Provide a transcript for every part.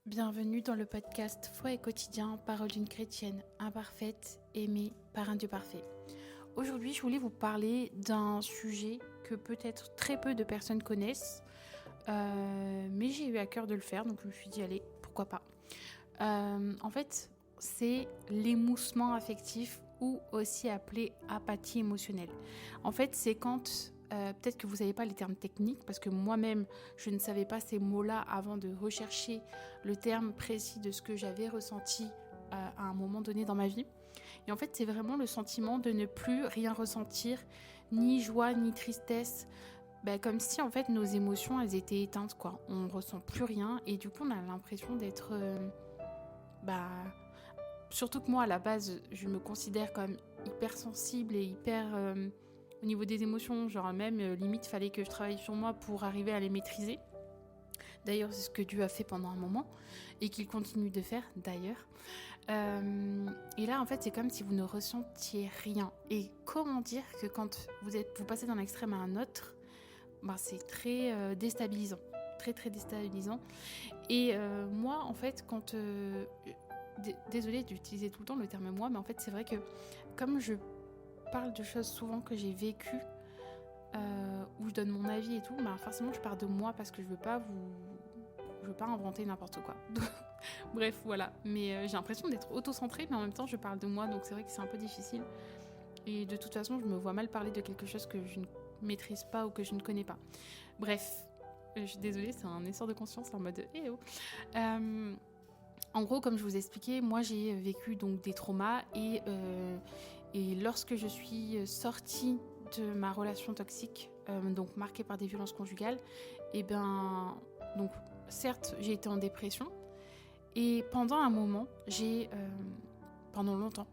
Bienvenue dans le podcast Foi et quotidien, parole d'une chrétienne imparfaite, aimée par un Dieu parfait. Aujourd'hui, je voulais vous parler d'un sujet que peut-être très peu de personnes connaissent, mais j'ai eu à cœur de le faire, donc je me suis dit, allez, pourquoi pas. En fait, c'est l'émoussement affectif ou aussi appelé apathie émotionnelle. En fait, c'est quand... peut-être que vous ne savez pas les termes techniques, parce que moi-même, je ne savais pas ces mots-là avant de rechercher le terme précis de ce que j'avais ressenti à un moment donné dans ma vie. Et en fait, c'est vraiment le sentiment de ne plus rien ressentir, ni joie, ni tristesse. Comme si, en fait, nos émotions, elles étaient éteintes, quoi. On ne ressent plus rien, et du coup, on a l'impression d'être... surtout que moi, à la base, je me considère comme hypersensible et hyper... au niveau des émotions, genre même limite fallait que je travaille sur moi pour arriver à les maîtriser. D'ailleurs, c'est ce que Dieu a fait pendant un moment et qu'il continue de faire d'ailleurs. Et là, en fait, c'est comme si vous ne ressentiez rien. Et comment dire que quand vous passez d'un extrême à un autre, c'est très déstabilisant. Très, très déstabilisant. Et moi, en fait, quand... désolée d'utiliser tout le temps le terme moi, mais en fait, c'est vrai que comme je parle de choses souvent que j'ai vécues, où je donne mon avis et tout, forcément je parle de moi parce que je veux pas inventer n'importe quoi. Bref, voilà. Mais j'ai l'impression d'être auto-centrée, mais en même temps je parle de moi, donc c'est vrai que c'est un peu difficile. Et de toute façon, je me vois mal parler de quelque chose que je ne maîtrise pas ou que je ne connais pas. Bref, je suis désolée, c'est un essor de conscience en mode eh oh. En gros, comme je vous ai expliqué, moi j'ai vécu donc des traumas et lorsque je suis sortie de ma relation toxique, donc marquée par des violences conjugales, donc certes j'ai été en dépression et pendant un moment, pendant longtemps,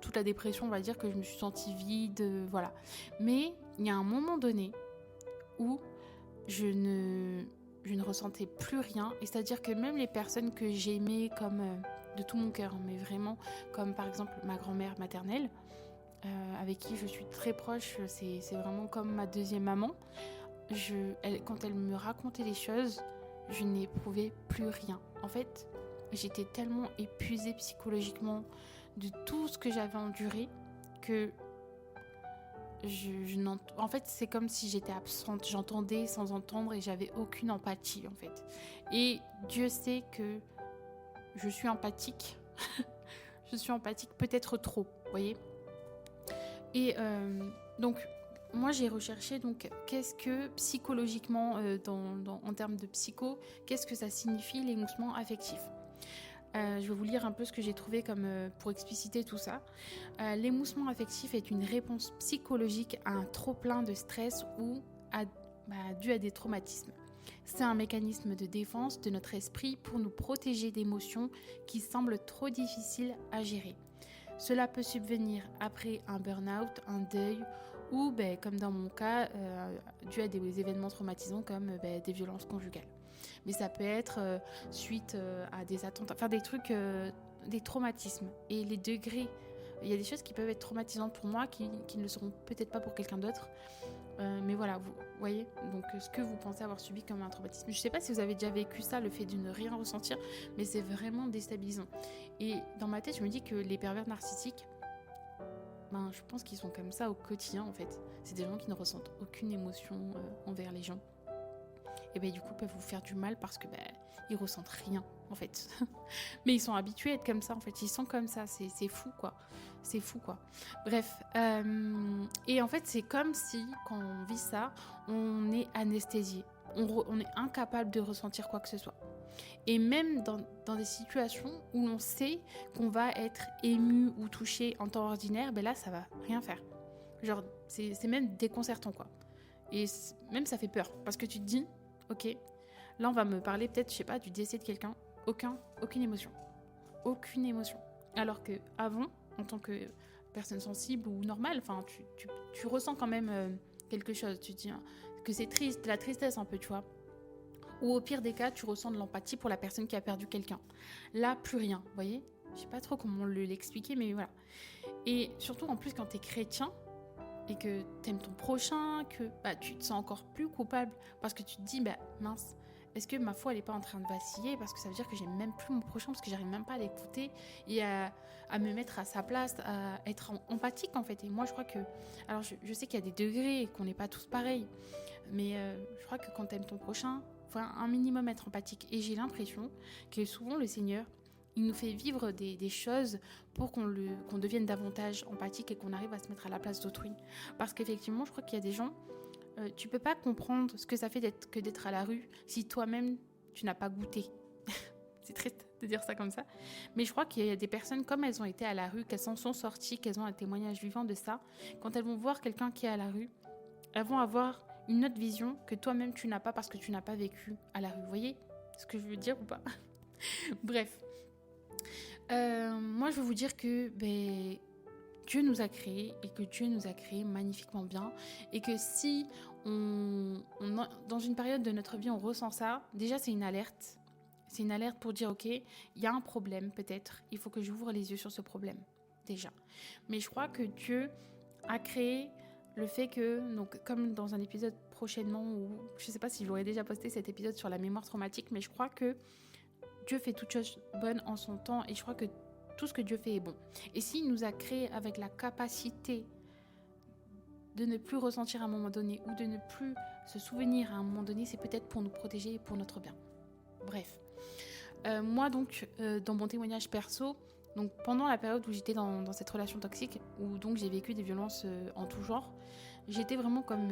toute la dépression on va dire que je me suis sentie vide, voilà. Mais il y a un moment donné où je ne ressentais plus rien, et c'est-à-dire que même les personnes que j'aimais comme de tout mon cœur, mais vraiment comme par exemple ma grand-mère maternelle, avec qui je suis très proche, c'est vraiment comme ma deuxième maman. Quand elle me racontait les choses, je n'éprouvais plus rien. En fait, j'étais tellement épuisée psychologiquement de tout ce que j'avais enduré que en fait, c'est comme si j'étais absente. J'entendais sans entendre et j'avais aucune empathie, en fait. Et Dieu sait que je suis empathique. Je suis empathique, peut-être trop, vous voyez. Et donc, moi, j'ai recherché donc qu'est-ce que psychologiquement, en termes de psycho, qu'est-ce que ça signifie l'émoussement affectif. Je vais vous lire un peu ce que j'ai trouvé comme pour expliciter tout ça. L'émoussement affectif est une réponse psychologique à un trop-plein de stress ou dû à des traumatismes. C'est un mécanisme de défense de notre esprit pour nous protéger d'émotions qui semblent trop difficiles à gérer. Cela peut subvenir après un burn-out, un deuil ou, comme dans mon cas, dû à des événements traumatisants comme des violences conjugales. Mais ça peut être suite à des attentats, enfin des trucs, des traumatismes. Et les degrés, il y a des choses qui peuvent être traumatisantes pour moi qui ne le seront peut-être pas pour quelqu'un d'autre. Mais voilà, vous voyez, donc ce que vous pensez avoir subi comme un traumatisme. Je ne sais pas si vous avez déjà vécu ça, le fait de ne rien ressentir, mais c'est vraiment déstabilisant. Et dans ma tête, je me dis que les pervers narcissiques, je pense qu'ils sont comme ça au quotidien en fait. C'est des gens qui ne ressentent aucune émotion envers les gens. Et du coup peuvent vous faire du mal parce que ils ressentent rien en fait. Mais ils sont habitués à être comme ça en fait, ils sont comme ça, c'est fou quoi. C'est fou quoi. Bref, et en fait c'est comme si quand on vit ça, on est anesthésié. On est incapable de ressentir quoi que ce soit. Et même dans des situations où l'on sait qu'on va être ému ou touché en temps ordinaire, là ça va rien faire. Genre c'est même déconcertant quoi. Et même ça fait peur parce que tu te dis ok, là on va me parler peut-être, je sais pas, du décès de quelqu'un. Aucune émotion. Aucune émotion. Alors que avant, en tant que personne sensible ou normale, enfin, tu ressens quand même quelque chose. Tu te dis que c'est triste, la tristesse un peu, tu vois. Ou au pire des cas, tu ressens de l'empathie pour la personne qui a perdu quelqu'un. Là, plus rien, vous voyez. Je sais pas trop comment l'expliquer, mais voilà. Et surtout, en plus, quand t'es chrétien, et que t'aimes ton prochain, que tu te sens encore plus coupable parce que tu te dis mince, est-ce que ma foi elle est pas en train de vaciller, parce que ça veut dire que j'aime même plus mon prochain, parce que j'arrive même pas à l'écouter et à me mettre à sa place, à être empathique en fait. Et moi je crois que, alors je sais qu'il y a des degrés et qu'on n'est pas tous pareils, mais je crois que quand tu aimes ton prochain, faut un minimum être empathique. Et j'ai l'impression que souvent le Seigneur, il nous fait vivre des choses pour qu'on devienne davantage empathique et qu'on arrive à se mettre à la place d'autrui. Parce qu'effectivement, je crois qu'il y a des gens, tu peux pas comprendre ce que ça fait d'être à la rue si toi-même tu n'as pas goûté. C'est triste de dire ça comme ça. Mais je crois qu'il y a des personnes, comme elles ont été à la rue, qu'elles s'en sont sorties, qu'elles ont un témoignage vivant de ça, quand elles vont voir quelqu'un qui est à la rue, elles vont avoir une autre vision que toi-même tu n'as pas parce que tu n'as pas vécu à la rue. Vous voyez ce que je veux dire ou pas? Bref. Moi, je veux vous dire que Dieu nous a créés et que Dieu nous a créés magnifiquement bien. Et que si dans une période de notre vie, on ressent ça, déjà, c'est une alerte. C'est une alerte pour dire, ok, il y a un problème peut-être. Il faut que j'ouvre les yeux sur ce problème, déjà. Mais je crois que Dieu a créé le fait que, donc, comme dans un épisode prochainement, où je ne sais pas si je l'aurais déjà posté cet épisode sur la mémoire traumatique, mais je crois que Dieu fait toutes choses bonnes en son temps et je crois que tout ce que Dieu fait est bon. Et s'il nous a créés avec la capacité de ne plus ressentir à un moment donné ou de ne plus se souvenir à un moment donné, c'est peut-être pour nous protéger et pour notre bien. Bref. Moi donc, dans mon témoignage perso, donc pendant la période où j'étais dans cette relation toxique, où donc j'ai vécu des violences en tout genre, j'étais vraiment comme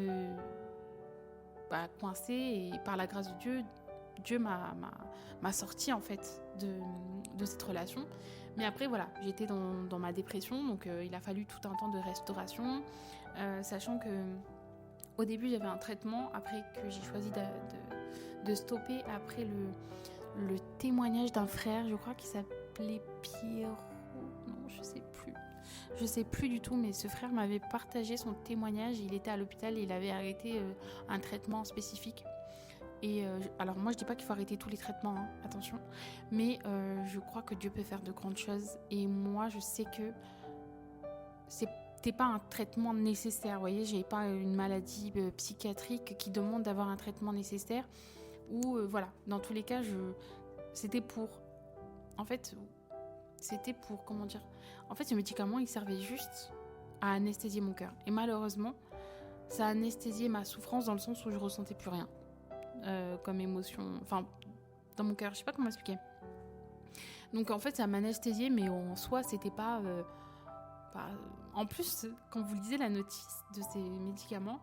coincée et par la grâce de Dieu, Dieu m'a sortie en fait de cette relation. Mais après voilà, j'étais dans ma dépression, donc il a fallu tout un temps de restauration, sachant que au début j'avais un traitement, après que j'ai choisi de stopper après le témoignage d'un frère, je crois qu'il s'appelait Pierrot, non je sais plus du tout, mais ce frère m'avait partagé son témoignage. Il était à l'hôpital et il avait arrêté un traitement spécifique. Et alors moi je dis pas qu'il faut arrêter tous les traitements, hein, attention, mais je crois que Dieu peut faire de grandes choses. Et moi je sais que c'était pas un traitement nécessaire, vous voyez, j'ai pas une maladie psychiatrique qui demande d'avoir un traitement nécessaire, ou voilà, dans tous les cas c'était pour comment dire, en fait ce médicament il servait juste à anesthésier mon cœur, et malheureusement ça a anesthésié ma souffrance dans le sens où je ressentais plus rien comme émotion, enfin dans mon cœur, je sais pas comment expliquer. Donc en fait ça m'anesthésiait, mais en soi c'était pas en plus, quand vous lisez la notice de ces médicaments,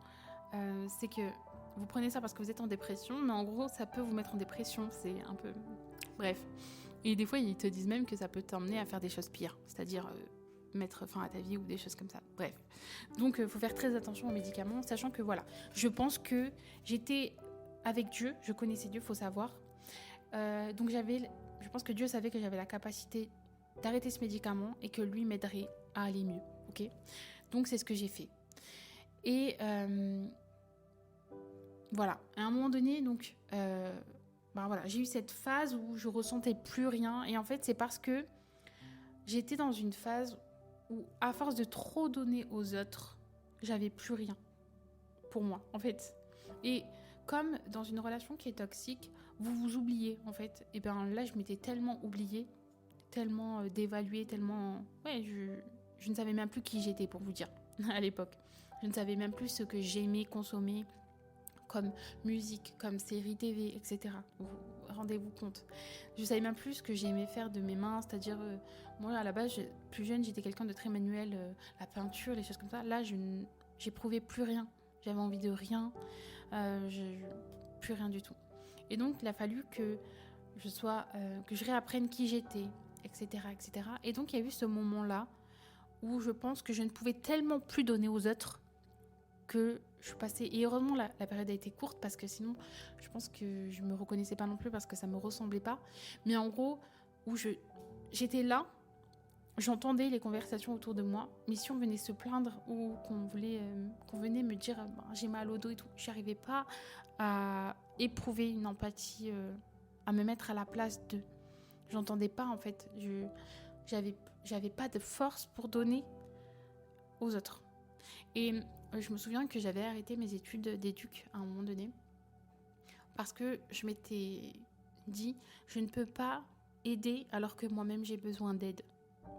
c'est que vous prenez ça parce que vous êtes en dépression, mais en gros ça peut vous mettre en dépression, c'est un peu bref. Et des fois ils te disent même que ça peut t'emmener à faire des choses pires, c'est-à-dire mettre fin à ta vie ou des choses comme ça. Bref, donc faut faire très attention aux médicaments, sachant que voilà, je pense que j'étais avec Dieu, je connaissais Dieu, faut savoir. Donc je pense que Dieu savait que j'avais la capacité d'arrêter ce médicament et que lui m'aiderait à aller mieux, ok ? Donc c'est ce que j'ai fait. Et voilà, à un moment donné, donc voilà, j'ai eu cette phase où je ressentais plus rien, et en fait c'est parce que j'étais dans une phase où, à force de trop donner aux autres, j'avais plus rien pour moi, en fait. Et comme dans une relation qui est toxique, vous vous oubliez, en fait. Et bien là, je m'étais tellement oubliée, tellement dévaluée, tellement... Ouais, je ne savais même plus qui j'étais, pour vous dire, à l'époque. Je ne savais même plus ce que j'aimais consommer comme musique, comme séries TV, etc. Vous rendez-vous compte. Je savais même plus ce que j'aimais faire de mes mains, c'est-à-dire... moi, à la base, plus jeune, j'étais quelqu'un de très manuel, la peinture, les choses comme ça. Là, j'éprouvais plus rien. J'avais envie de rien. Plus rien du tout. Et donc, il a fallu que je réapprenne qui j'étais, etc., etc. Et donc, il y a eu ce moment-là où je pense que je ne pouvais tellement plus donner aux autres que je suis passée... Et heureusement, la période a été courte, parce que sinon, je pense que je me reconnaissais pas non plus, parce que ça me ressemblait pas. Mais en gros, où j'étais là, j'entendais les conversations autour de moi, mais si on venait se plaindre ou qu'on venait me dire j'ai mal au dos et tout, j'arrivais pas à éprouver une empathie, à me mettre à la place d'eux. J'entendais pas, en fait. J'avais pas de force pour donner aux autres. Et je me souviens que j'avais arrêté mes études d'éduc à un moment donné parce que je m'étais dit, je ne peux pas aider alors que moi-même j'ai besoin d'aide.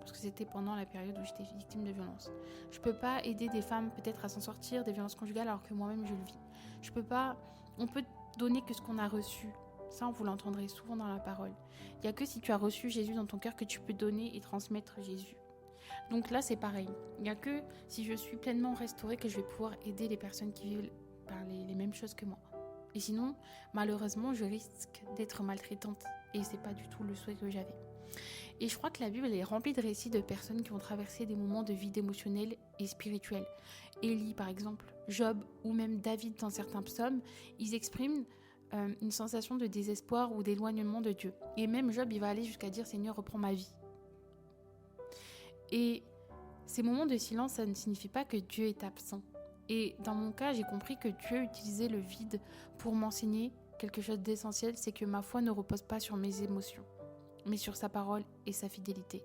Parce que c'était pendant la période où j'étais victime de violences. Je peux pas aider des femmes peut-être à s'en sortir des violences conjugales alors que moi-même je le vis. Je peux pas... On peut donner que ce qu'on a reçu. Ça, vous l'entendrez souvent dans la parole. Il n'y a que si tu as reçu Jésus dans ton cœur que tu peux donner et transmettre Jésus. Donc là, c'est pareil. Il n'y a que si je suis pleinement restaurée que je vais pouvoir aider les personnes qui vivent par les mêmes choses que moi. Et sinon, malheureusement, je risque d'être maltraitante. Et c'est pas du tout le souhait que j'avais. Et je crois que la Bible est remplie de récits de personnes qui ont traversé des moments de vide émotionnelle et spirituelle. Élie, par exemple, Job ou même David dans certains psaumes, ils expriment une sensation de désespoir ou d'éloignement de Dieu. Et même Job, il va aller jusqu'à dire « Seigneur, reprends ma vie ». Et ces moments de silence, ça ne signifie pas que Dieu est absent. Et dans mon cas, j'ai compris que Dieu utilisait le vide pour m'enseigner quelque chose d'essentiel, c'est que ma foi ne repose pas sur mes émotions, mais sur sa parole et sa fidélité.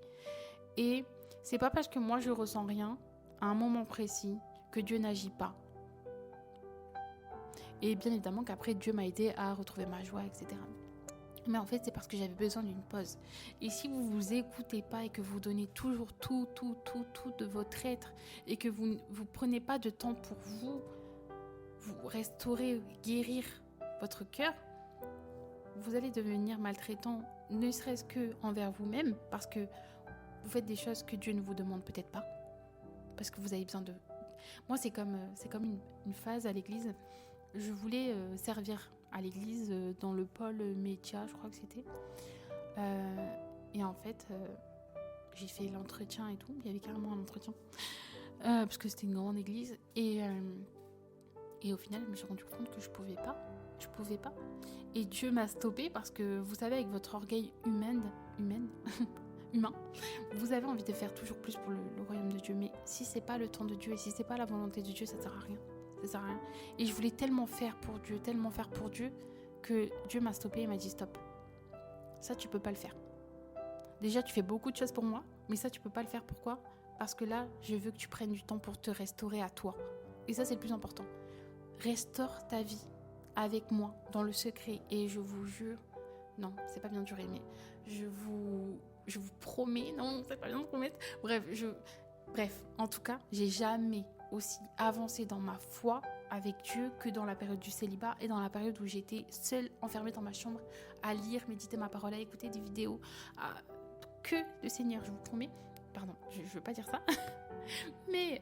Et c'est pas parce que moi je ressens rien à un moment précis que Dieu n'agit pas. Et bien évidemment qu'après Dieu m'a aidé à retrouver ma joie, etc. Mais en fait c'est parce que j'avais besoin d'une pause. Et si vous vous écoutez pas et que vous donnez toujours tout de votre être et que vous ne prenez pas de temps pour vous restaurer, guérir votre cœur, vous allez devenir maltraitant, ne serait-ce que envers vous-même, parce que vous faites des choses que Dieu ne vous demande peut-être pas, parce que vous avez besoin de... Moi, c'est comme une phase à l'église. Je voulais servir à l'église dans le pôle média, je crois que c'était. Et en fait, j'ai fait l'entretien et tout. Il y avait carrément un entretien, parce que c'était une grande église. Et au final, je me suis rendu compte que je pouvais pas. Et Dieu m'a stoppée parce que, vous savez, avec votre orgueil humain, vous avez envie de faire toujours plus pour le royaume de Dieu. Mais si c'est pas le temps de Dieu et si c'est pas la volonté de Dieu, ça sert à rien. Et je voulais tellement faire pour Dieu, que Dieu m'a stoppée et m'a dit stop. Ça, tu peux pas le faire. Déjà, tu fais beaucoup de choses pour moi, mais ça, tu peux pas le faire. Pourquoi ? Parce que là, je veux que tu prennes du temps pour te restaurer à toi. Et ça, c'est le plus important. Restaure ta vie avec moi, dans le secret. Et je vous jure, non, c'est pas bien de jurer, mais je vous promets, non, c'est pas bien de promettre. Bref, en tout cas, j'ai jamais aussi avancé dans ma foi avec Dieu que dans la période du célibat et dans la période où j'étais seule, enfermée dans ma chambre, à lire, méditer ma parole, à écouter des vidéos, que le Seigneur, je vous promets. Pardon, je veux pas dire ça, mais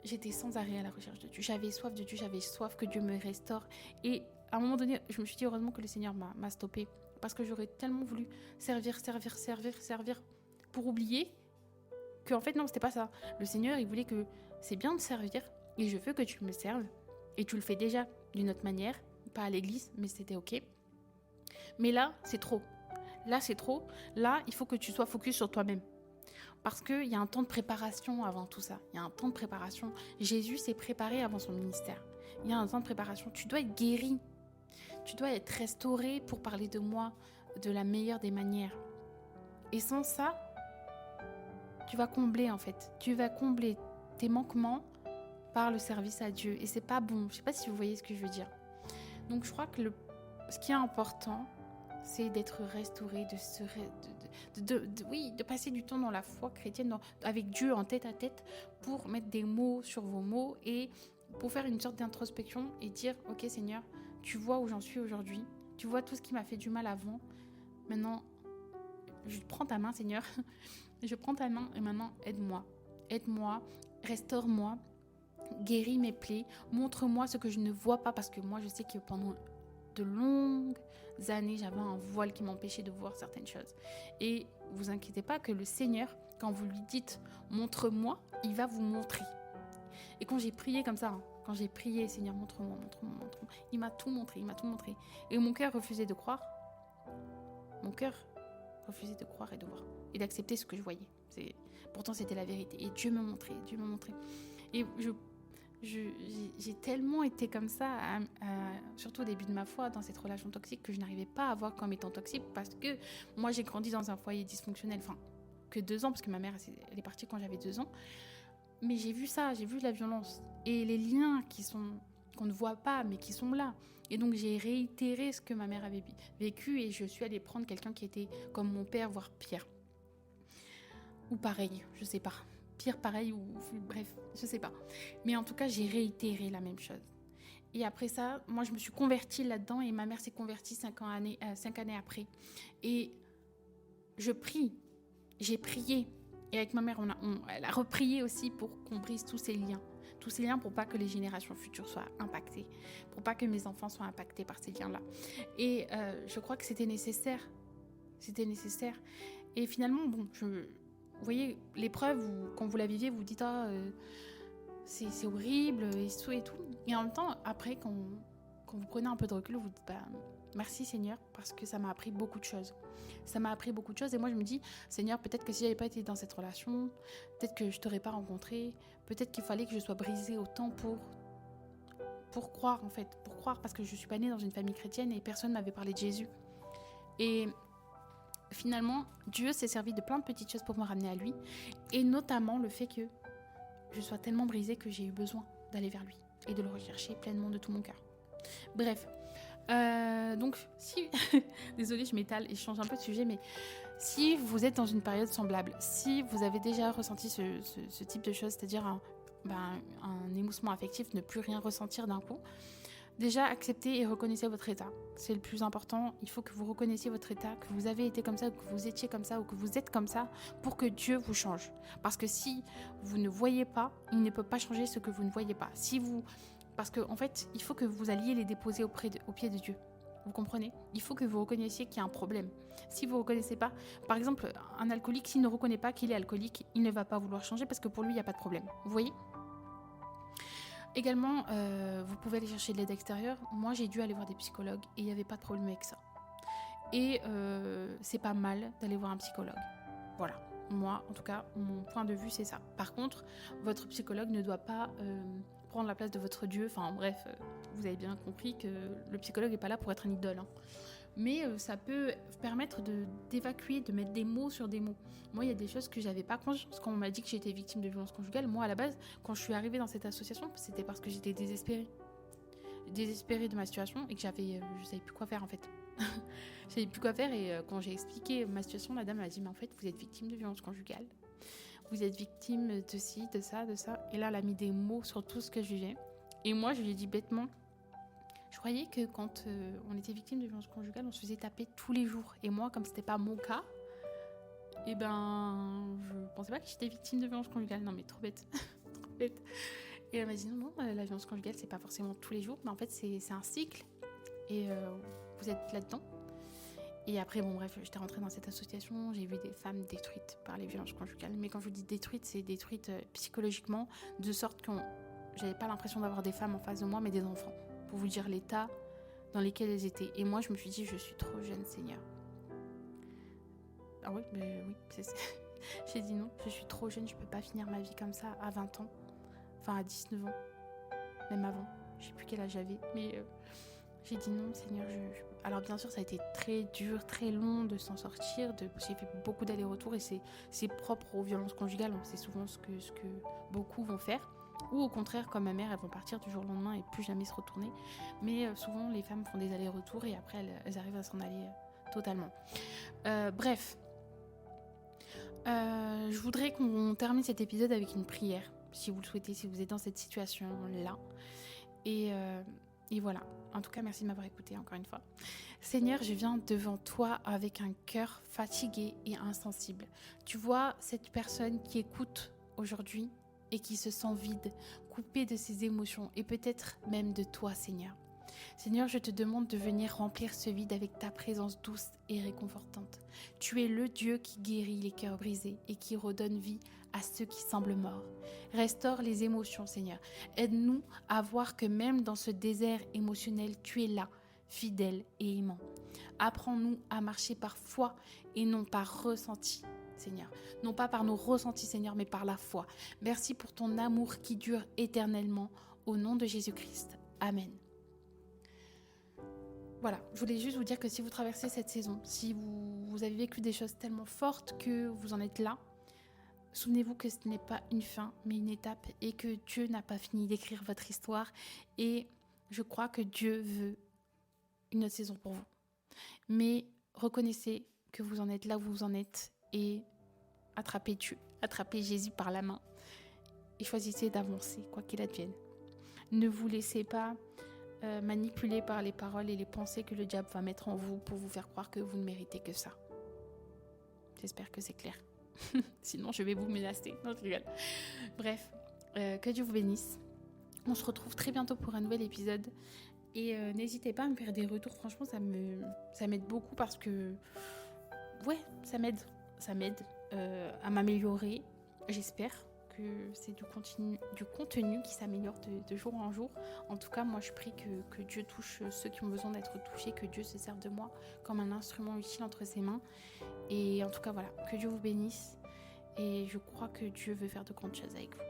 j'étais sans arrêt à la recherche de Dieu. J'avais soif de Dieu, j'avais soif que Dieu me restaure. Et à un moment donné, je me suis dit heureusement que le Seigneur m'a stoppée, parce que j'aurais tellement voulu servir pour oublier qu'en fait non, c'était pas ça. Le Seigneur, il voulait que c'est bien de servir et je veux que tu me serves. Et tu le fais déjà d'une autre manière, pas à l'église, mais c'était ok. Mais là, c'est trop. Là, c'est trop. Là, il faut que tu sois focus sur toi-même. Parce qu'il y a un temps de préparation avant tout ça. Il y a un temps de préparation. Jésus s'est préparé avant son ministère. Il y a un temps de préparation. Tu dois être guéri. Tu dois être restauré pour parler de moi de la meilleure des manières. Et sans ça, tu vas combler en fait. Tu vas combler tes manquements par le service à Dieu. Et c'est pas bon. Je ne sais pas si vous voyez ce que je veux dire. Donc je crois que ce qui est important, c'est d'être restauré, de passer du temps dans la foi chrétienne, avec Dieu en tête à tête, pour mettre des mots sur vos mots et pour faire une sorte d'introspection et dire « Ok Seigneur, tu vois où j'en suis aujourd'hui, tu vois tout ce qui m'a fait du mal avant, maintenant je prends ta main Seigneur, je prends ta main et maintenant aide-moi, restaure-moi, guéris mes plaies, montre-moi ce que je ne vois pas, parce que moi je sais que pendant de longues années, j'avais un voile qui m'empêchait de voir certaines choses. Et vous inquiétez pas que le Seigneur, quand vous lui dites « montre-moi », il va vous montrer. Et quand j'ai prié comme ça, quand j'ai prié « Seigneur, montre-moi », il m'a tout montré. Et mon cœur refusait de croire. Mon cœur refusait de croire et de voir. Et d'accepter ce que je voyais. Pourtant, c'était la vérité. Et Dieu me montrait. Et j'ai tellement été comme ça, surtout au début de ma foi, dans cette relation toxique que je n'arrivais pas à voir comme étant toxique, parce que moi j'ai grandi dans un foyer dysfonctionnel, enfin que 2 ans, parce que ma mère elle est partie quand j'avais 2 ans, mais j'ai vu ça, j'ai vu la violence et les liens qui sont qu'on ne voit pas, mais qui sont là. Et donc, j'ai réitéré ce que ma mère avait vécu et je suis allée prendre quelqu'un qui était comme mon père, voire pire. Ou pareil, je sais pas. Pire, pareil, ou bref, je sais pas. Mais en tout cas, j'ai réitéré la même chose. Et après ça, moi, je me suis convertie là-dedans et ma mère s'est convertie 5 années après. Et je prie, j'ai prié. Et avec ma mère, elle a reprié aussi pour qu'on brise tous ces liens. Tous ces liens pour pas que les générations futures soient impactées. Pour pas que mes enfants soient impactés par ces liens-là. Et je crois que c'était nécessaire. C'était nécessaire. Et finalement, bon, vous voyez, l'épreuve, quand vous la viviez, vous dites c'est horrible et tout et tout. Et en même temps, après, quand vous prenez un peu de recul, vous dites merci Seigneur, parce que ça m'a appris beaucoup de choses. Ça m'a appris beaucoup de choses et moi je me dis, Seigneur, peut-être que si j'avais pas été dans cette relation, peut-être que je t'aurais pas rencontré, peut-être qu'il fallait que je sois brisée autant pour croire en fait, pour croire, parce que je suis pas née dans une famille chrétienne et personne m'avait parlé de Jésus. Et finalement, Dieu s'est servi de plein de petites choses pour me ramener à lui, et notamment le fait que je sois tellement brisée que j'ai eu besoin d'aller vers lui et de le rechercher pleinement de tout mon cœur. Bref, donc si désolée, je m'étale et je change un peu de sujet, mais si vous êtes dans une période semblable, si vous avez déjà ressenti ce type de choses, c'est-à-dire un émoussement affectif, ne plus rien ressentir d'un coup, déjà acceptez et reconnaissez votre état. C'est le plus important. Il faut que vous reconnaissiez votre état, que vous avez été comme ça, ou que vous étiez comme ça, ou que vous êtes comme ça, pour que Dieu vous change. Parce que si vous ne voyez pas, il ne peut pas changer ce que vous ne voyez pas. Parce qu'en fait, il faut que vous alliez les déposer au pied de Dieu. Vous comprenez ? Il faut que vous reconnaissiez qu'il y a un problème. Si vous ne reconnaissez pas, par exemple, un alcoolique, s'il ne reconnaît pas qu'il est alcoolique, il ne va pas vouloir changer parce que pour lui, il n'y a pas de problème. Vous voyez ? Également, vous pouvez aller chercher de l'aide extérieure. Moi, j'ai dû aller voir des psychologues et il n'y avait pas de problème avec ça. Et c'est pas mal d'aller voir un psychologue. Voilà. Moi, en tout cas, mon point de vue, c'est ça. Par contre, votre psychologue ne doit pas prendre la place de votre Dieu. Enfin, bref, vous avez bien compris que le psychologue n'est pas là pour être un idole. Hein. Mais ça peut permettre d'évacuer, de mettre des mots sur des mots. Moi, il y a des choses que j'avais pas conscience quand on m'a dit que j'étais victime de violences conjugales. Moi, à la base, quand je suis arrivée dans cette association, c'était parce que j'étais désespérée. Désespérée de ma situation et que je savais plus quoi faire en fait. Je savais plus quoi faire et quand j'ai expliqué ma situation, la dame m'a dit mais en fait vous êtes victime de violences conjugales. Vous êtes victime de ci, de ça, de ça. Et là, elle a mis des mots sur tout ce que je vivais. Et moi, je lui ai dit bêtement, je croyais que quand on était victime de violences conjugales, on se faisait taper tous les jours. Et moi, comme c'était pas mon cas, je pensais pas que j'étais victime de violences conjugales. Non mais trop bête. Trop bête. Et elle m'a dit non, la violence conjugale, c'est pas forcément tous les jours, mais en fait, c'est un cycle. Et vous êtes là-dedans. Et après, bon bref, j'étais rentrée dans cette association, j'ai vu des femmes détruites par les violences conjugales. Mais quand je vous dis détruites, c'est détruites psychologiquement, de sorte que j'avais pas l'impression d'avoir des femmes en face de moi, mais des enfants. Pour vous dire l'état dans lequel elles étaient. Et moi, je me suis dit, je suis trop jeune, Seigneur. Ah oui, mais oui, j'ai dit non, je suis trop jeune, je peux pas finir ma vie comme ça à 20 ans. Enfin, à 19 ans. Même avant. Je sais plus quel âge j'avais, mais j'ai dit non, Seigneur. Alors bien sûr, ça a été très dur, très long de s'en sortir. J'ai fait beaucoup d'allers-retours et c'est propre aux violences conjugales. C'est souvent ce que beaucoup vont faire. Ou au contraire, comme ma mère, elles vont partir du jour au lendemain et plus jamais se retourner. Mais souvent, les femmes font des allers-retours et après, elles arrivent à s'en aller totalement. Bref. Je voudrais qu'on termine cet épisode avec une prière, si vous le souhaitez, si vous êtes dans cette situation-là. Et voilà. En tout cas, merci de m'avoir écouté encore une fois. Seigneur, je viens devant toi avec un cœur fatigué et insensible. Tu vois cette personne qui écoute aujourd'hui et qui se sent vide, coupée de ses émotions et peut-être même de toi, Seigneur. Seigneur, je te demande de venir remplir ce vide avec ta présence douce et réconfortante. Tu es le Dieu qui guérit les cœurs brisés et qui redonne vie à ceux qui semblent morts. Restaure les émotions, Seigneur. Aide-nous à voir que même dans ce désert émotionnel, tu es là, fidèle et aimant. Apprends-nous à marcher par foi et non par ressenti, Seigneur. Non pas par nos ressentis, Seigneur, mais par la foi. Merci pour ton amour qui dure éternellement. Au nom de Jésus-Christ. Amen. Voilà, je voulais juste vous dire que si vous traversez cette saison, si vous avez vécu des choses tellement fortes que vous en êtes là, souvenez-vous que ce n'est pas une fin, mais une étape et que Dieu n'a pas fini d'écrire votre histoire. Et Je crois que Dieu veut une autre saison pour vous. Mais reconnaissez que vous en êtes là où vous en êtes et attrapez Dieu, attrapez Jésus par la main et choisissez d'avancer, quoi qu'il advienne. Ne vous laissez pas manipuler par les paroles et les pensées que le diable va mettre en vous pour vous faire croire que vous ne méritez que ça. J'espère que c'est clair. Sinon, je vais vous menacer. Non, je rigole. Bref, que Dieu vous bénisse. On se retrouve très bientôt pour un nouvel épisode. Et n'hésitez pas à me faire des retours. Franchement, ça m'aide beaucoup parce que... Ouais, ça m'aide. Ça m'aide à m'améliorer. J'espère que c'est du contenu qui s'améliore de jour en jour. En tout cas, moi, je prie que Dieu touche ceux qui ont besoin d'être touchés, que Dieu se serve de moi comme un instrument utile entre ses mains. Et en tout cas, voilà, que Dieu vous bénisse. Et je crois que Dieu veut faire de grandes choses avec vous.